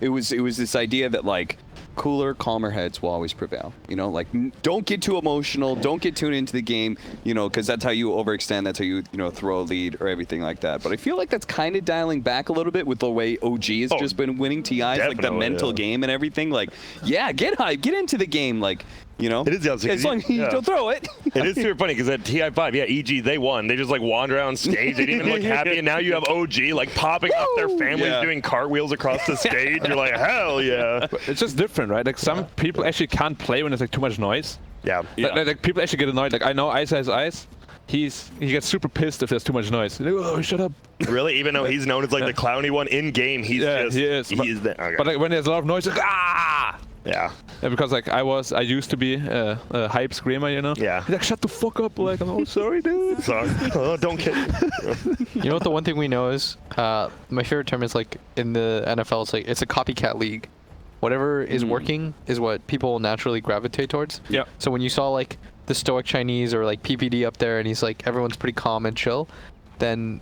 it was this idea that like cooler, calmer heads will always prevail. You know, like don't get too emotional, don't get tuned into the game, you know, because that's how you overextend, that's how you throw a lead or everything like that. But I feel like that's kind of dialing back a little bit with the way OG has just been winning TIs, like the mental game and everything. Like, yeah, get hype, get into the game, like. You know, it is as long as you don't throw it. It is super funny because at TI5, yeah, EG, they won. They just like wander around stage. They didn't even look happy. And now you have OG like popping up their families doing cartwheels across the stage. You're like, hell yeah. It's just different, right? Like some people actually can't play when there's like too much noise. Yeah. Like people actually get annoyed. Like I know Ice has Ice. He gets super pissed if there's too much noise. Like, oh, shut up. Really? Even though he's known as like the clowny one in game, he's just he is. But like when there's a lot of noise, like ah. Yeah, because like I used to be a hype screamer, you know. Yeah. He's like, shut the fuck up, like I'm oh sorry, dude. Sorry. Oh, don't kid. You know what the one thing we know is, my favorite term is like in the NFL, it's like it's a copycat league. Whatever is working is what people naturally gravitate towards. Yeah. So when you saw like the stoic Chinese or like PPD up there, and he's like everyone's pretty calm and chill, then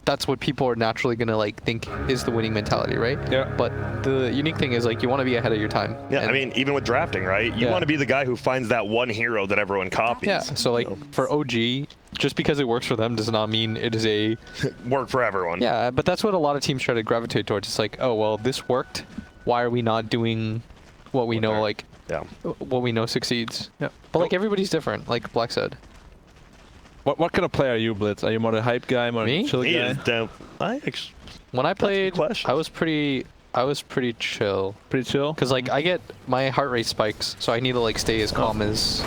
that's what people are naturally gonna like think is the winning mentality, right? Yeah. But the unique thing is like you want to be ahead of your time. Yeah, I mean, even with drafting, right? You want to be the guy who finds that one hero that everyone copies. Yeah. So like for OG, just because it works for them does not mean it is a work for everyone. Yeah, but that's what a lot of teams try to gravitate towards. It's like, oh well, this worked. Why are we not doing what we know like? Yeah. What we know succeeds. Yeah. But like everybody's different, like Black said. What kind of player are you, Blitz? Are you more the hype guy, more the chill guy? When I played, I was pretty chill. Pretty chill? Because like I get my heart rate spikes, so I need to like stay as calm as.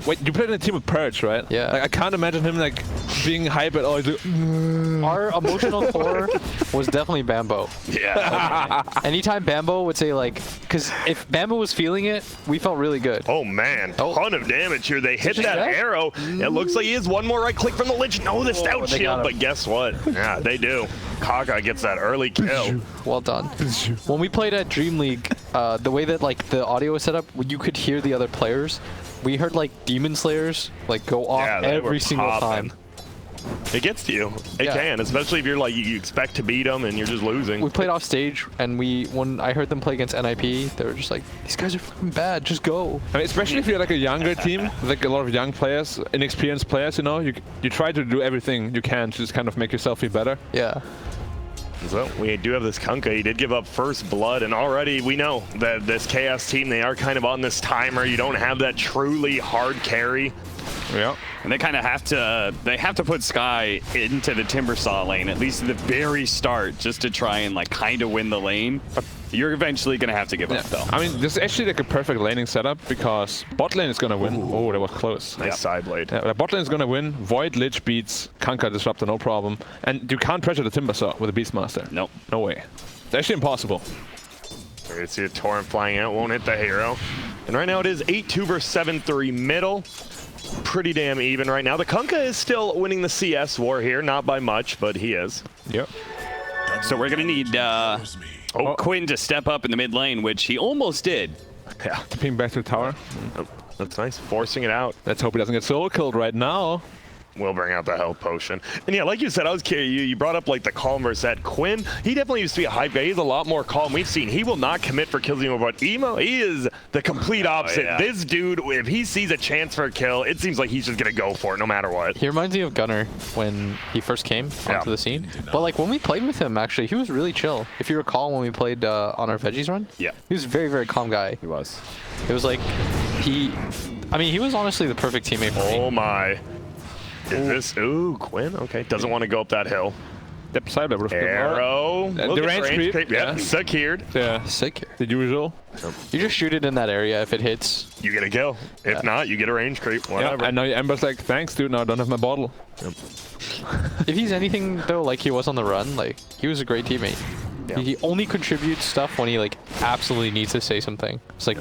Wait, you played in a team with Purge, right? Yeah. Like, I can't imagine him like being hype at all. He's like, our emotional core was definitely Bambo. Yeah. Anytime Bambo would say like, because if Bambo was feeling it, we felt really good. Oh man, ton of damage here. They hit that arrow. It looks like he has one more right click from the Lich. No, the stout shield, but guess what? Yeah, they do. Kaka gets that early kill. Well done. When we played at Dream League, the way that like the audio was set up, you could hear the other players. We heard like Demon Slayers like go off every single time. It gets to you. It can, especially if you're like you expect to beat them and you're just losing. We played off stage, and when I heard them play against NIP, they were just like, "These guys are fucking bad. Just go." I mean, especially if you're like a younger team, like a lot of young players, inexperienced players. You know, you try to do everything you can to just kind of make yourself feel better. Yeah. So we do have this Kunkka. He did give up first blood, and already we know that this Chaos team, they are kind of on this timer. You don't have that truly hard carry. Yeah. And they kind of have to put Sky into the Timbersaw lane, at least at the very start, just to try and like kind of win the lane. You're eventually going to have to give up, though. I mean, this is actually like a perfect laning setup because bot lane is going to win. Ooh. Oh, that was close. Nice side blade. Yeah, bot lane is going to win. Void Lich beats Kunkka Disruptor, no problem. And you can't pressure the Timbersaw with a Beastmaster. Nope. No way. It's actually impossible. We're going to see a Torrent flying out. Won't hit the hero. And right now it is 8-2 versus 7-3 middle. Pretty damn even right now. The Kunkka is still winning the CS war here. Not by much, but he is. Yep. So we're going to need Quinn to step up in the mid lane, which he almost did. Yeah. Ping back to the tower. Oh, that's nice. Forcing it out. Let's hope he doesn't get solo killed right now. We'll bring out the health potion. And yeah, like you said, I was curious. You brought up like the calm versus that. Quinn, he definitely used to be a hype guy. He's a lot more calm. We've seen he will not commit for kills anymore. But Emo, he is the complete opposite. Yeah. This dude, if he sees a chance for a kill, it seems like he's just gonna go for it no matter what. He reminds me of Gunnar when he first came onto the scene. But like when we played with him, actually, he was really chill. If you recall when we played on our Veggies run, he was a very, very calm guy. He was. It was like he was honestly the perfect teammate for me. Oh my. Is this? Ooh, Quinn. Okay, doesn't want to go up that hill. Yep, side level. Arrow. The range creep. Yeah, secured. Yeah, secured. The usual. You just shoot it in that area. If it hits, you get a kill. If not, you get a range creep. Whatever. Yeah, and now Ember's like, thanks, dude. Now I don't have my bottle. Yep. If he's anything though, like he was on the run, like he was a great teammate. Yeah. He only contributes stuff when he like absolutely needs to say something. It's like,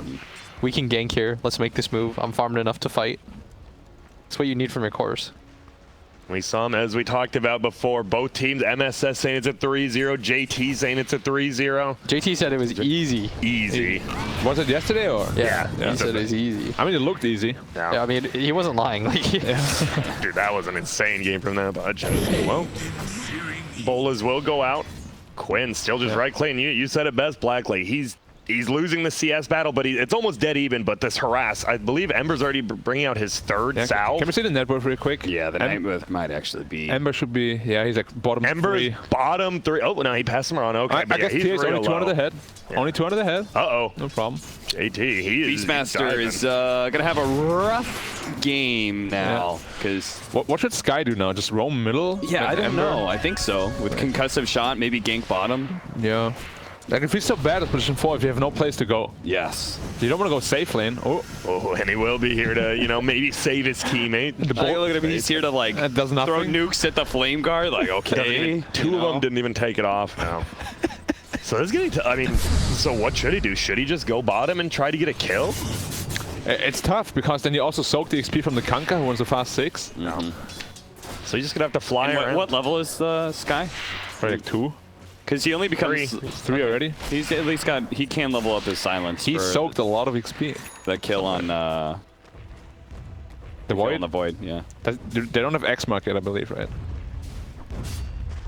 we can gank here. Let's make this move. I'm farmed enough to fight. That's what you need from your cores. We saw him, as we talked about before, both teams, MSS saying it's a 3-0, JT saying it's a 3-0. JT said it was easy. Easy. Was it yesterday or? Yeah, he said it was easy. I mean, it looked easy. Yeah, I mean, he wasn't lying. Like, Dude, that was an insane game from that bunch. Well, Bolas will go out. Quinn still just right clicking. You said it best, Blackley. He's losing the CS battle, but it's almost dead even. But this harass, I believe Ember's already bringing out his third salve. Can we see the net worth real quick? Yeah, the Nightmare might actually be. Ember should be, yeah, he's like bottom Ember's 3. bottom 3. Oh, no, he passed Marano. Okay, I guess he's he's only real 200 low. ahead. Yeah. Only 200 ahead. Uh-oh. No problem. JT, he is Beastmaster diving. is gonna have a rough game now because. What should Sky do now? Just roam middle? Yeah, with I don't Ember? know. I think so. With concussive shot, maybe gank bottom. Yeah. Like if he's so bad at position 4, if you have no place to go, Yes. you don't want to go safe lane. Oh, And he will be here to, maybe save his teammate. Look at him. He's here to like that does nothing. throw nukes at the flame guard. Like okay, Two of them didn't even take it off now. So this is getting to, so what should he do? Should he just go bottom and try to get a kill? It's tough because then you also soak the XP from the Kanka who wants a fast 6. So he's just gonna have to fly around. What level is the Sky? Probably like 2. Because he only becomes 3 already. He's at least got. He can level up his silence. He for soaked a lot of XP. the kill on The kill Void? on the void. Yeah. They don't have X mark yet, I believe, right?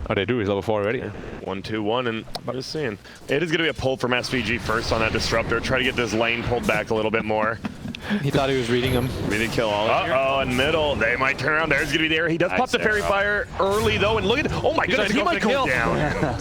Oh, they do. He's level 4 already. 1-2-1, and I'm just seeing. It is gonna be a pull from SVG first on that disruptor. Try to get this lane pulled back a little bit more. He thought he was reading him. Really kill all of you. Uh-oh, in middle. They might turn around. There's gonna be the air. He does pop the Nice fairy arrow. fire early though, and look at. Oh my goodness, he might go down.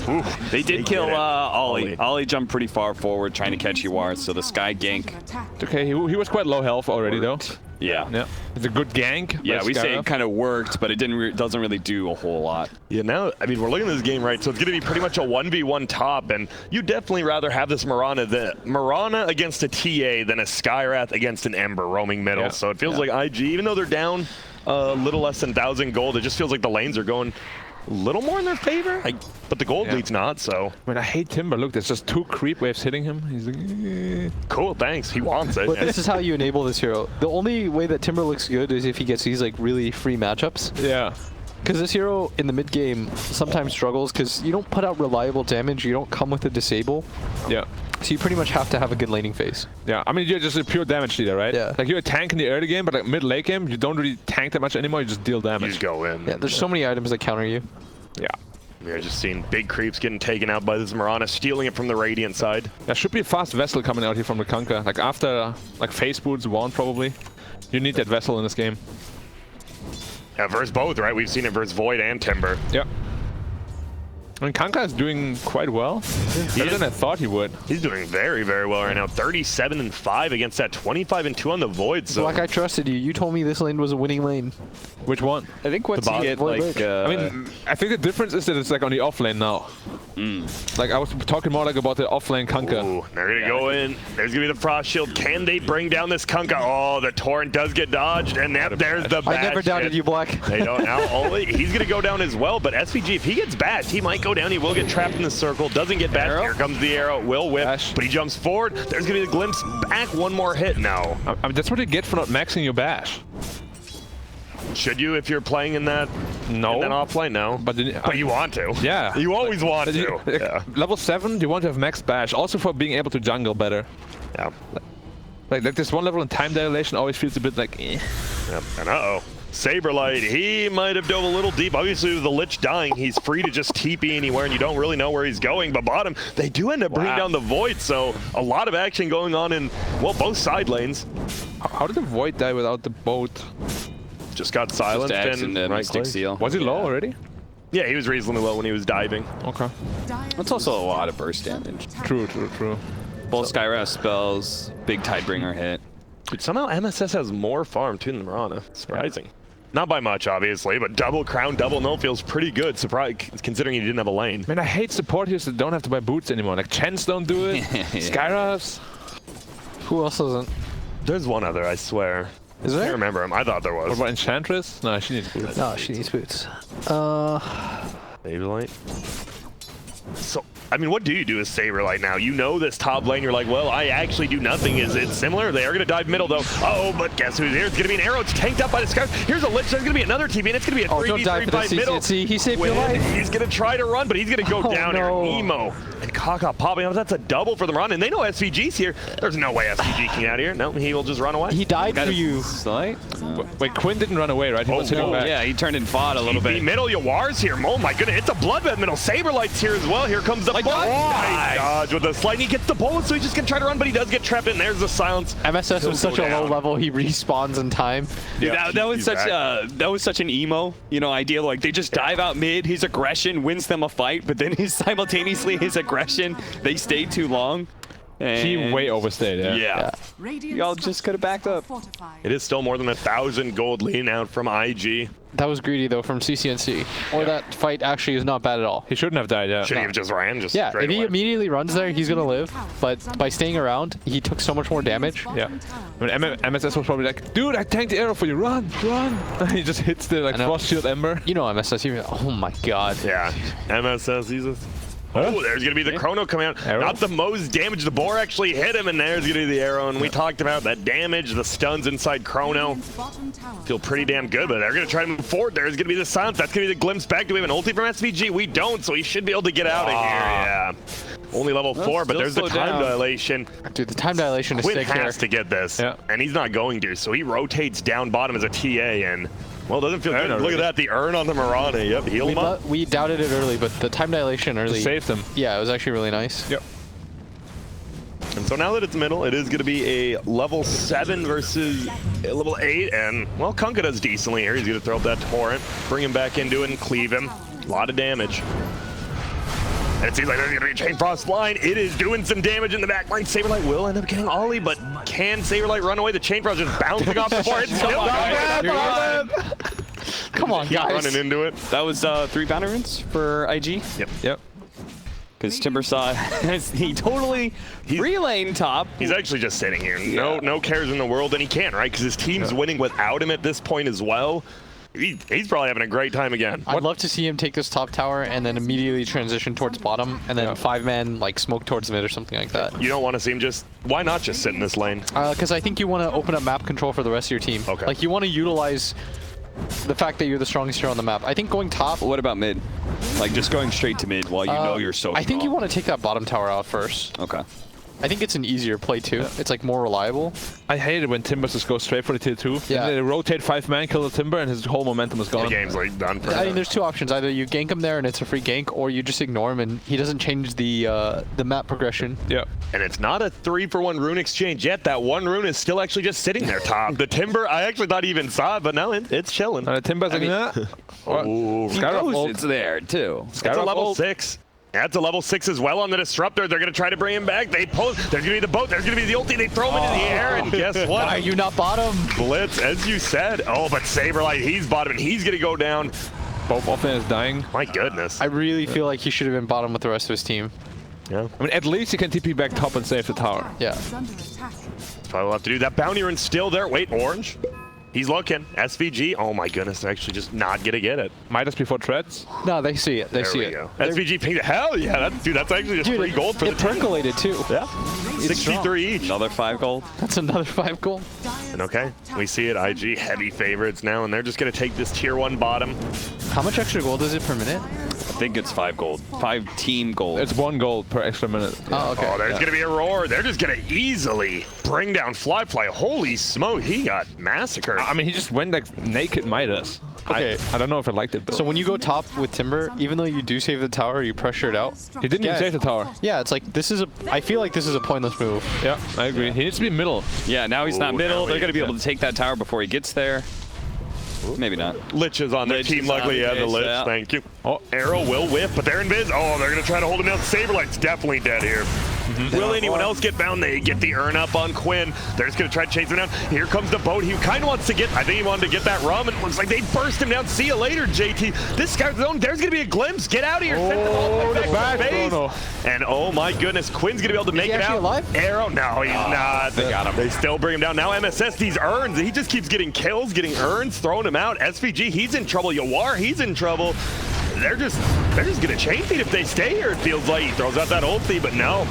Oof. They did kill get it. Ollie. Ollie jumped pretty far forward trying to catch Uar, so the Sky gank. It's okay. He was quite low health already, though. Yeah. Yeah. It's a good gank. Yeah, by we say Skyra. it kind of worked, but it doesn't really do a whole lot. Yeah, now, we're looking at this game, right? So it's going to be pretty much a 1v1 top, and you definitely rather have this Marana against a TA than a Skyrath against an Ember roaming middle. Yeah. So it feels like IG, even though they're down a little less than 1,000 gold, it just feels like the lanes are going a little more in their favor. But the gold lead's not, so. I mean, I hate Timber. Look, there's just 2 creep waves hitting him. He's like, eh. Cool, thanks. He wants it. But this is how you enable this hero. The only way that Timber looks good is if he gets these like really free matchups. Yeah. Because this hero in the mid game sometimes struggles because you don't put out reliable damage. You don't come with a disable. Yeah. So you pretty much have to have a good laning phase. Yeah, I mean, you're just a pure damage leader, right? Yeah. Like, you're a tank in the early game, but like mid-late game, you don't really tank that much anymore. You just deal You damage. just go in. Yeah, there's so many items that counter you. Yeah. We're just seeing big creeps getting taken out by this Marana, stealing it from the Radiant side. There should be a fast vessel coming out here from the Kanka. Like, after, like, Phase Boots 1, probably. You need that vessel in this game. Yeah, versus both, right? We've seen it versus Void and Timber. Yeah. I mean, Kanka is doing quite well. Better than I thought he would. He's doing very, very well right now. 37-5 against that 25-2 on the Void. So Like I trusted you. You told me this lane was a winning lane. Which one? I think once The you bot- get Void like, I mean, I think the difference is that it's like on the off lane now. Like, I was talking more like about the off lane Kanka. ooh, they're gonna go in. There's gonna be the Frost Shield. Can they bring down this Kunkka? Oh, the Torrent does get dodged, and yep, there's the bash. I never doubted you, Black. They don't now. Ollie, he's gonna go down as well, but SVG, if he gets bashed, he might go down. He will get trapped in the circle. Doesn't get bashed. Arrow? Here comes the arrow. Will whip, Bash. but he jumps forward. There's gonna be the glimpse back. One more hit now. I mean, that's what you get for not maxing your bash. Should you if you're playing in that? No. In that offlane, no. But then- But you want to. Yeah. You always want But to. you- Yeah. Level 7, you want to have max bash. Also for being able to jungle better. Yeah. Like this one level in time dilation always feels a bit like eh. Yep. And uh-oh. Saberlight, he might have dove a little deep. Obviously, with the Lich dying, he's free to just TP anywhere, and you don't really know where he's going. But bottom, they do end up bringing down the Void, so a lot of action going on in, well, both side lanes. How did the Void die without the boat? Just got silenced Axe and and right Mystic click. Seal. Was he low already? Yeah, he was reasonably low when he was diving. Okay. That's also a lot of burst damage. True. Both Skyrath spells, big Tidebringer hit. Dude, somehow MSS has more farm too than Marana. Surprising. Not by much, obviously, but double crown, double no feels pretty good. Surprise, considering he didn't have a lane. Man, I hate support heroes that don't have to buy boots anymore. Like Chens don't do it. Skyraths. Who else doesn't? There's one other, I swear. Is I there? can't remember him. I thought there What was. about Enchantress? No, she needs boots. No, she needs boots. Saberlight. So I mean, what do you do as Saberlight now? You know this top lane. You're like, well, I actually do nothing. Is it similar? They are going to dive middle, though. Oh, but guess who's here? It's going to be an Arrow. It's tanked up by the Scarf. Here's a Lich. There's going to be another TP, and it's going to be a 3v3 by middle. He saved your life. He's going to try to run, but he's going to go down here. Emo and Kaka popping up. That's a double for the run, and they know SVG's here. There's no way SVG can get out of here. No, he will just run away. He died for you. Wait, Quinn didn't run away, right? He was sitting back. Yeah, he turned and fought a little bit. Middle, Yawar's here. Oh my goodness, it's a bloodbath middle. Saberlight's here as well. Here comes the nice dodge with the slide. He gets the bullet, so he's just gonna try to run, but he does get trapped in. There's the silence. MSS was such a low level. He respawns in time. Yeah, that was such an Emo, idea. Like they just dive out mid. His aggression wins them a fight, but then simultaneously his aggression, they stayed too long. And he way overstayed. Yeah. Y'all just could have backed up. It is still more than 1,000 gold lean out from IG. That was greedy though from CCNC. Or that fight actually is not bad at all. He shouldn't have died. Yeah. Should he have just ran? Just yeah. straight If he away? immediately runs there, he's gonna live. But by staying around, he took so much more damage. Yeah. I mean, MSS was probably like, dude, I tanked the arrow for you. Run. He just hits the frost shield ember. MSS. Oh my god. Yeah. MSS. He's a... Oh, there's going to be the Chrono coming out. Arrow? Not the most damage. The boar actually hit him, and there's going to be the arrow. And we talked about that damage, the stuns inside Chrono. Feel pretty damn good, but they're going to try to move forward. There's going to be the silence. That's going to be the glimpse back. Do we have an ulti from SVG? We don't, so he should be able to get out of here. Yeah. Only level 4, but there's the time dilation. Dude, the time dilation is Quinn sick here. has to get this, Yeah. and he's not going to, so he rotates down bottom as a TA, and... Well, doesn't feel good. Look at that, the urn on the Mirana. Yep, heal him up. We doubted it early, but the time dilation early saved him. Yeah, it was actually really nice. Yep. And so now that it's middle, it is going to be a level 7 versus a level 8. And, well, Kunkka does decently here. He's going to throw up that torrent, bring him back into it, and cleave him. A lot of damage. And it seems like there's going to be a Chain Frost line. It is doing some damage in the back line. Saberlight will end up getting Ollie, but can Saberlight run away? The Chain Frost just bouncing off the floor. It's still Come on, guys. running into it. That was 3 bounty runes for IG. Yep. Because Timber saw he totally relane top. He's actually just sitting here. No cares in the world, and he can, right? Because his team's winning without him at this point as well. He's probably having a great time again. I'd love to see him take this top tower and then immediately transition towards bottom and then 5-man smoke towards mid or something like that. You don't want to see him just... Why not just sit in this lane? Because I think you want to open up map control for the rest of your team. Okay. Like you want to utilize the fact that you're the strongest hero on the map. I think going top... What about mid? Like just going straight to mid while you know you're so strong. I think you want to take that bottom tower out first. Okay. I think it's an easier play too. It's like more reliable. I hate it when Timbers just go straight for the tier 2. Yeah. And they rotate 5-man, kill the Timber, and his whole momentum is gone. The game's like done for I mean, him. there's 2 options. Either you gank him there and it's a free gank, or you just ignore him and he doesn't change the map progression. Yeah. And it's not a 3-for-1 rune exchange yet. That 1 rune is still actually just sitting there top. The Timber, I actually thought he even saw it, but no, it's chilling. And the Timber's like, nah. Oh, He knows it's there too. it's a level 6. That's a level 6 as well on the Disruptor. They're going to try to bring him back. They pull. There's going to be the boat. There's going to be the ulti. They throw him into the air, and guess what? Why are you not bottom? Blitz, as you said. Oh, but Saberlight, he's bottom, and he's going to go down. Both offense is dying. My goodness. I really feel like he should have been bottom with the rest of his team. Yeah. I mean, at least he can TP back top and save the tower. Yeah. That's probably we'll have to do. That bounty rune still there. Wait, orange. He's looking. SVG. Oh my goodness, they're actually just not gonna get it. Midas before treads. No, they see it. They There see we it. go. SVG pinged. Hell yeah, that's actually just free gold for the it team. percolated too. Yeah. 63 each. Another 5 gold. That's another 5 gold. And okay, we see it. IG heavy favorites now, and they're just gonna take this tier 1 bottom. How much extra gold is it per minute? I think it's 5 gold. 5 team gold. It's 1 gold per extra minute. Oh, okay. Oh, there's gonna be a roar. They're just gonna easily bring down Fly. Holy smoke, he got massacred. I mean, he just went like naked Midas. Okay. I don't know if I liked it though. So when you go top with Timber, even though you do save the tower, you pressure it out. He didn't even save the tower. Yeah, it's like I feel like this is a pointless move. Yeah, I agree. He needs to be middle. Yeah, now he's not Ooh, middle. now They're he- going to be able to take that tower before he gets there. Maybe not. Lich is on their Lich team. is Luckily, on yeah, the the Lich. base, yeah. Thank you. Oh, Arrow will whip, but they're invis. Oh, they're going to try to hold him down. Saberlight's definitely dead here. Will anyone else get bound? They get the urn up on Quinn. They're just going to try to chase him down. Here comes the boat. He kind of wants to get, I think he wanted to get that rum, and it looks like they burst him down. See you later, JT. This guy's zone, there's going to be a glimpse. Get out of here. Send them all the way back to base. And oh my goodness, Quinn's going to be able to make he it actually out. alive? Arrow, no, he's not. They got him. They still bring him down. Now MSS, these urns, he just keeps getting kills, getting urns, throwing him out. SVG, he's in trouble. Yawar, he's in trouble. they're just gonna chain feed if they stay here. It feels like he throws out that ulti, but no.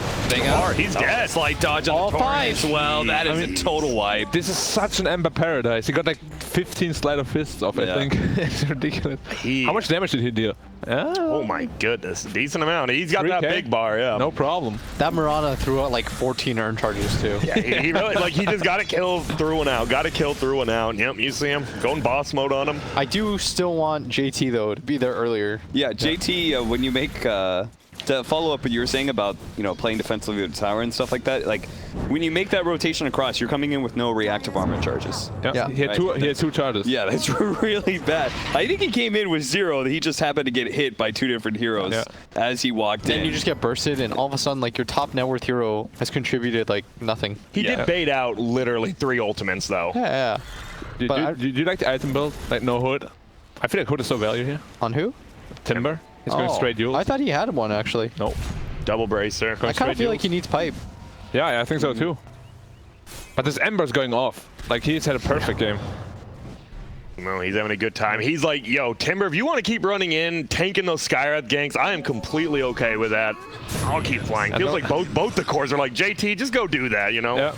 He's dead. Slight dodge on All the torrent as five. well. That is a total wipe. This is such an Ember paradise. He got like 15 sleight of fists off, Yeah. I think. It's ridiculous. How much damage did he deal? Oh my goodness, decent amount. He's got that 3K. big bar, yeah. No problem. That Mirana threw out like 14 urn charges too. Yeah, he really, like, he just got to kill through one out. Got to kill through one out. Yep, you see him going boss mode on him. I do still want JT though to be there earlier. Yeah, JT, when you make to follow up what you were saying about playing defensively with the tower and stuff like that, like when you make that rotation across, you're coming in with no reactive armor charges. Yeah. He had two charges. Yeah, that's really bad. I think he came in with 0. He just happened to get hit by 2 different heroes as he walked in. Then you just get bursted, and all of a sudden, like your top net worth hero has contributed like nothing. He did bait out literally 3 ultimates though. Yeah. Do you like the item build? Like no hood? I feel like hood is so valued here. On who? Timber. He's going straight duels. I thought he had one actually. Nope. Double bracer. I kind of feel like he needs pipe. Yeah, I think so too. But this Ember's going off. Like he's had a perfect game. No, he's having a good time. He's like, yo, Timber, if you want to keep running in, tanking those Skywrath ganks, I am completely okay with that. I'll keep flying. Feels like both the cores are like, JT, just go do that, you know? Yeah.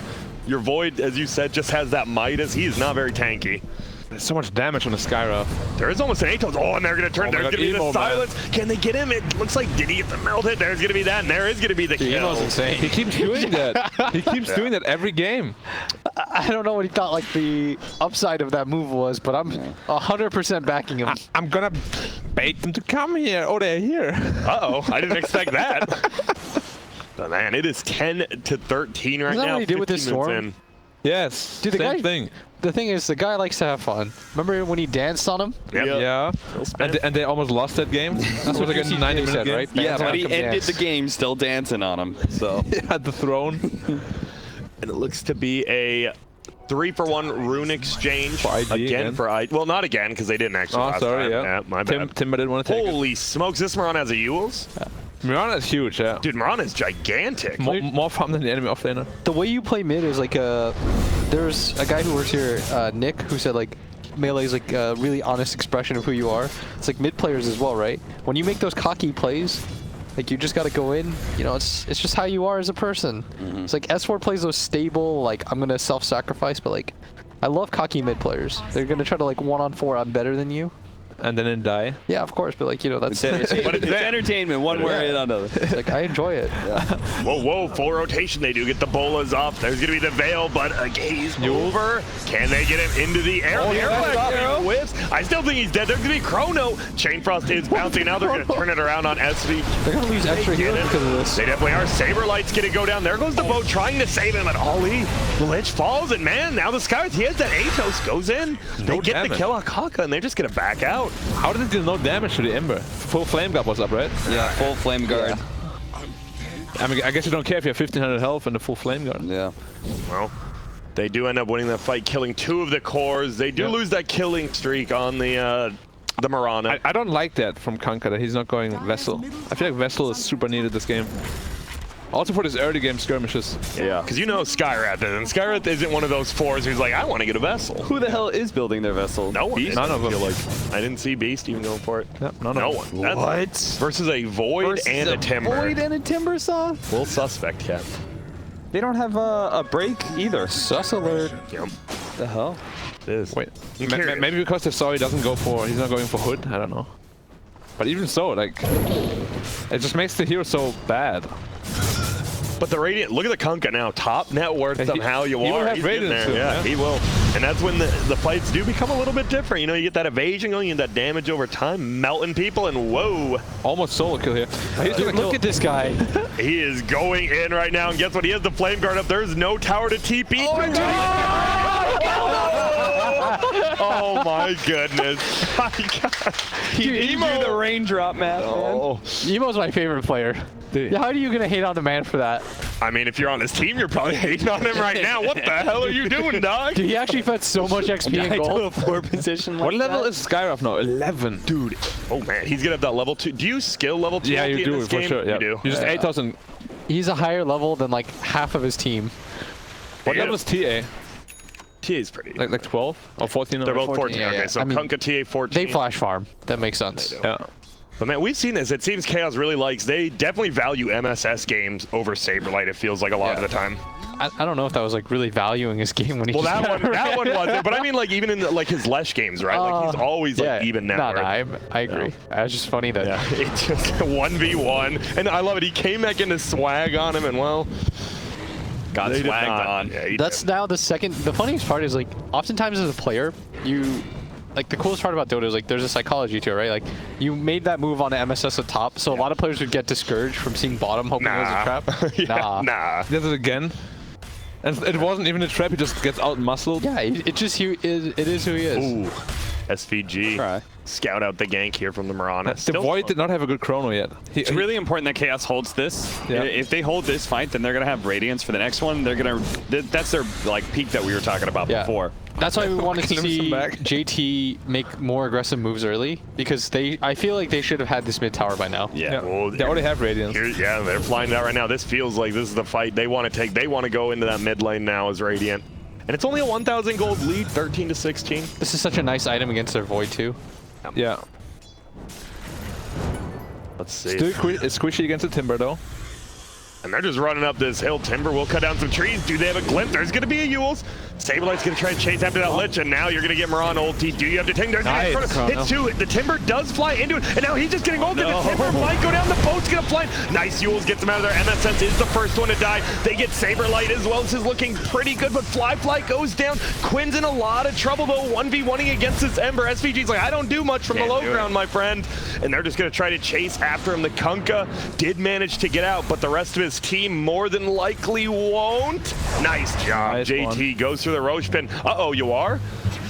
Your Void, as you said, just has that Midas. He is not very tanky. There's so much damage on the Skyra. There is almost an Atos. Oh, and they're going to turn. Oh my There's God, going to be Emo, the silence. Can they get him? It looks like, did he get the melt hit? There's going to be that, and there is going to be the kill. Emo's insane. He keeps doing that. He keeps doing that every game. I don't know what he thought like the upside of that move was, but I'm 100% backing him. I'm gonna bait them to come here. Oh, they're here. Uh-oh, I didn't expect that. But man, it is 10-13 right Isn't that now. what he did with this 15 minutes storm? in. Yes. Dude, the same guy, thing. The thing is, the guy likes to have fun. Remember when he danced on him? Yep. Yeah. Little spin. And they almost lost that game. That's what like a 90 minute game. right? Yeah, but he Come ended dance. the game still dancing on him. So He had the throne. And it looks to be a 3-for-1 rune exchange For ID again. for ID. Well, not again because they didn't actually. Oh, last sorry. time. Yeah. My bad. Timber didn't want to take it. Holy smokes! This Moran has a Yules. Mirana is huge. Yeah. Dude, Moran is gigantic. More farm than the enemy offlaner. The way you play mid is like there's a guy who works here, Nick, who said like melee is like a really honest expression of who you are. It's like mid players as well, right? When you make those cocky plays, like you just got to go in. You know, it's just how you are as a person. It's like S4 plays those stable, like I'm gonna self-sacrifice, but like I love cocky mid players. They're gonna try to like 1-on-4. I'm better than you. And then die. Yeah, of course, but like that's but it's entertainment one way or another. like I enjoy it. Whoa, full rotation. They do get the bolas off. There's going to be the veil, but a gaze over. Can they get him into the air? The arrow whips. I still think he's dead. There's going to be Chrono. Chainfrost is bouncing. Now they're going to turn it around on SV. They're gonna lose extra Get healing it. because of this. They definitely are. Saberlight's going to go down. There goes the boat trying to save him, and Ollie. The Lich falls, and man, now the Skywrath, he has that Atos, goes in. They No get damage. the kill on Kaka, and they're just going to back out. How did it do no damage to the Ember? Full flame guard was up, right? Yeah, full flame guard. I mean, I guess you don't care if you have 1500 health and the full flame guard. Yeah. Well, they do end up winning that fight, killing 2 of the cores. They do lose that killing streak on the Mirana. I don't like that from Kanka, that he's not going Vessel. I feel like Vessel is super needed this game. Also for this early game skirmishes. Yeah, because you know Skywrath is, and Skywrath isn't one of those 4s who's like, I want to get a vessel. Who the hell is building their vessel? No one. Beast? None of them. I feel like I didn't see Beast even going for it. Yep, none No of them. one. That's versus a Void Versus and a Timber. Void and a Timber saw? Full suspect, yeah. They don't have a break either. Sus alert. Yep. The hell? It is. Wait, I'm curious. maybe because they saw he doesn't go for, he's not going for Hood, I don't know. But even so, like, it just makes the hero so bad. But the Radiant, look at the Kunkka now. Top net worth He- somehow you he will are. have He's getting Radiant there. soon, Yeah, yeah. he will. And that's when the fights do become a little bit different. You know, you get that evasion going, you get that damage over time, melting people, and whoa. Almost solo kill here. Dude, look at this guy. He is going in right now, and guess what? He has the flame guard up. There's no tower to TP. Oh my goodness. My God. He didn't do the raindrop math, man. Emo's my favorite player. Dude. Yeah, how are you gonna hate on the man for that? I mean, if you're on his team, you're probably hating on him right now. What the hell are you doing, dog? Dude, he actually fed so much XP in I do gold. a 4 position like What level that? is Skyrath now? 11. Dude, oh man, he's gonna have that level 2. Do you skill level 2? Yeah, you in do, this for game? sure. Yeah. You do. You just 8,000. He's a higher level than like half of his team. What Yeah. level is TA? T is pretty. Like 12 or 14? They're both 14. yeah, Okay, yeah. so I mean, Kunkka TA 14. They flash farm. That makes sense. Yeah. But man, we've seen this. It seems Chaos really likes, they definitely value MSS games over Saberlight, it feels like a lot of the time. I don't know if that was like really valuing his game when he Well, just that one wasn't. But I mean, like even in like his Lesh games, right? Like he's always like even net worth. I agree. Yeah. It's just funny that it just 1v1, and I love it. He came back into swag on him, and well, got swagged on. Yeah, that's now the second. The funniest part is like oftentimes as a player, you. Like, the coolest part about Dota is, like, there's a psychology to it, right? Like, you made that move on the MSS at top, so a lot of players would get discoured from seeing bottom, hoping it was a trap. Nah. He does it again. And it wasn't even a trap, he just gets out-muscled. Yeah, it is who he is. Ooh, SVG. Try. Scout out the gank here from the Mirana. The Void did not have a good chrono yet. It's really important that Chaos holds this. Yeah. If they hold this fight, then they're gonna have Radiance for the next one. They're gonna. That's their like peak that we were talking about before. That's why we wanted to see back. JT make more aggressive moves early, because I feel like they should have had this mid tower by now. Yeah. Well, they already have Radiance. They're flying it out right now. This feels like this is the fight they want to take. They want to go into that mid lane now as Radiant. And it's only a 1,000 gold lead, 13 to 16. This is such a nice item against their Void too. Yeah. Let's see. It's squishy against the Timber though. And they're just running up this hill. Timber will cut down some trees. Do they have a glimpse? There's going to be a Yules. Saberlight's going to try to chase after that Lich, and now you're going to get Mirana ulti. Do you have to take? There's hit two. The Timber does fly into it, and now he's just getting ulted. The Timber might go down. The boat's going to fly. Nice Yules gets him out of there. MSS is the first one to die. They get Saberlight as well. This is looking pretty good, but Fly goes down. Quinn's in a lot of trouble, though, 1v1ing against this Ember. SVG's like, I don't do much from the low ground, my friend. And they're just going to try to chase after him. The Kunkka did manage to get out, but the rest of his team more than likely won't. Nice job. Nice JT goes through the Roche pin. Uh-oh, you are?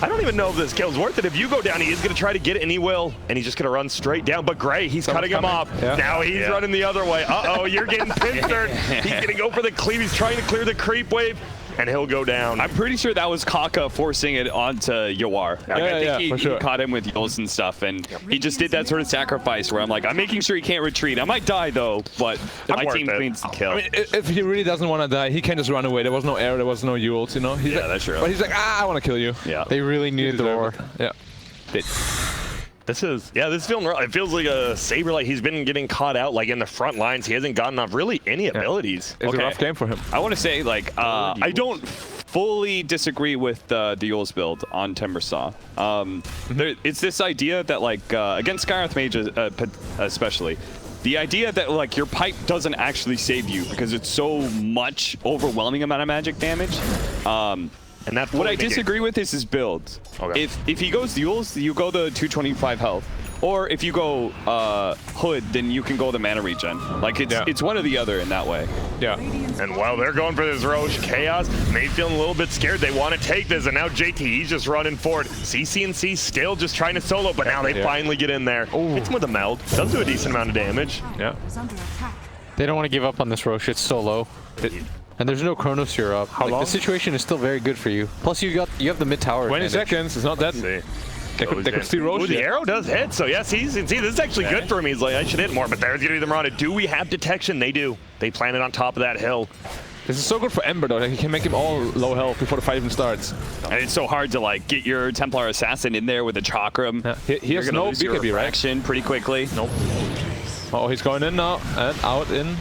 I don't even know if this kill's worth it. If you go down, he is going to try to get it, and he will. And he's just going to run straight down. But Gray, he's cutting him off. Yeah. Now he's running the other way. Uh-oh, you're getting pincered. He's going to go for the cleave. He's trying to clear the creep wave, and he'll go down. I'm pretty sure that was Kaka forcing it onto Yawar. Like, I think he caught him with Yules and stuff, and he just did that sort of sacrifice where I'm like, I'm making sure he can't retreat. I might die, though, but my team cleans the kill. I mean, if he really doesn't want to die, he can just run away. There was no arrow, there was no Yules, you know? He's like, that's true. But he's like, I want to kill you. Yeah. They really needed the war. Yeah. This is, this feeling, it feels like a Saberlight. He's been getting caught out like in the front lines. He hasn't gotten off really any abilities. It's a rough game for him. I want to say, like, I don't fully disagree with the Yules build on Timbersaw. It's this idea that, like, against Skyreth Mage especially, the idea that, like, your pipe doesn't actually save you because it's so much overwhelming amount of magic damage. And that's what I disagree with is his build. Okay. If he goes Yules, you go the 225 health. Or if you go Hood, then you can go the mana regen. Like, it's one or the other in that way. Yeah. And while they're going for this Roche, Chaos may feeling a little bit scared. They want to take this, and now JT, he's just running forward. CC&C still just trying to solo, but now they finally get in there. Hits him with a meld. Does do a decent amount of damage. Yeah. They don't want to give up on this Roche. It's so low. And there's no Chronosphere up. How long? The situation is still very good for you. Plus, you have the mid tower. 20 seconds. It's not that. They could steal Roche. The arrow does hit, so yes, this is actually good for him. He's like, I should hit more, but there's going to be the Mirana. Do we have detection? They do. They plant it on top of that hill. This is so good for Ember, though. Like, he can make him all low health before the fight even starts. And it's so hard to, like, get your Templar Assassin in there with a Chakram. Yeah. He has no BKB, right? Fraction pretty quickly. Nope. Oh, he's going in now and out in.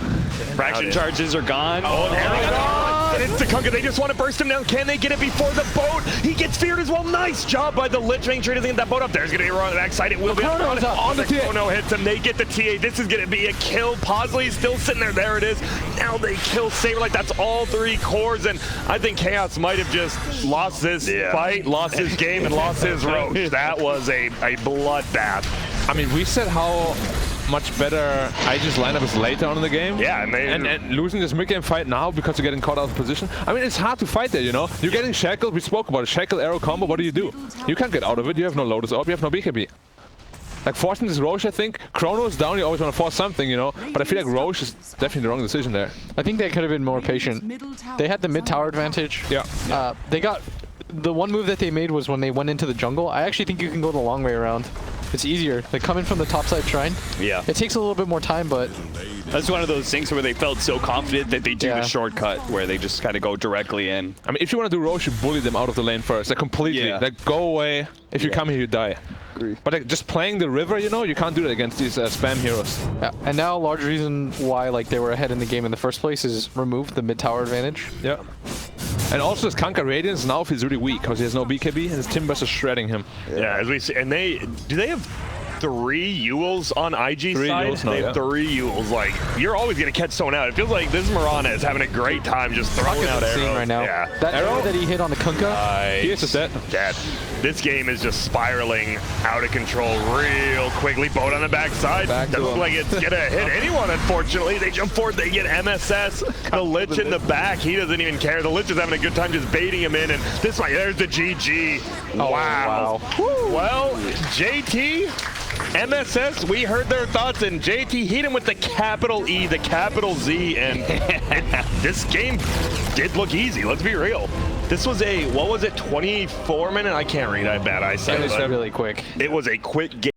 Fraction charges are gone. Oh, and it's the Kunkka. They just want to burst him down. Can they get it before the boat? He gets feared as well. Nice job by the Lich, making sure he doesn't get that boat up. There's going to be a run on the backside. It will be on the Chrono hits him. They get the TA. This is going to be a kill. Posley's still sitting there. There it is. Now they kill Saberlight. That's all 3 cores, and I think Chaos might have just lost this fight, lost his game, and lost his Roche. That was a bloodbath. I mean, we said how much better Aegis lineup is later on in the game. Yeah, and losing this mid-game fight now because you're getting caught out of position. I mean, it's hard to fight there, you know? You're getting shackled. We spoke about it. Shackle arrow combo. What do? You can't get out of it. You have no Lotus Orb. You have no BKB. Like, forcing this Roche, I think. Chrono is down. You always want to force something, you know? But I feel like Roche is definitely the wrong decision there. I think they could have been more patient. They had the mid-tower advantage. Yeah. They got... The one move that they made was when they went into the jungle. I actually think you can go the long way around. It's easier. They come in from the topside shrine. Yeah. It takes a little bit more time, but... That's one of those things where they felt so confident that they do the shortcut, where they just kind of go directly in. I mean, if you want to do Roche, you bully them out of the lane first. Like, completely. Like, go away. If you come here, you die. Agree. But like, just playing the river, you know, you can't do that against these spam heroes. Yeah. And now a large reason why like they were ahead in the game in the first place is removed the mid tower advantage. Yeah. And also his Kanka Radiance now feels really weak because he has no BKB and his Timbers is shredding him. Yeah, as we see, and do they have 3 Ewls on IG side? Ewls now, They have yeah. 3 Ewls. Like, you're always going to catch someone out. It feels like this Mirana is having a great time just throwing out arrows. Right now. Yeah. That arrow that he hit on the Kunkka. Nice. He is just dead. Dead. This game is just spiraling out of control real quickly. Boat on the backside. Doesn't look like it's going to hit anyone, unfortunately. They jump forward. They get MSS. The Lich in the back. He doesn't even care. The Lich is having a good time just baiting him in. And this one, there's the GG. Oh, wow. Well, JT, MSS, we heard their thoughts, and JT hit him with the capital E, the capital Z, and this game did look easy. Let's be real. This was a, what was it, 24-minute? I can't read. I have bad eyesight. It was really quick. It was a quick game.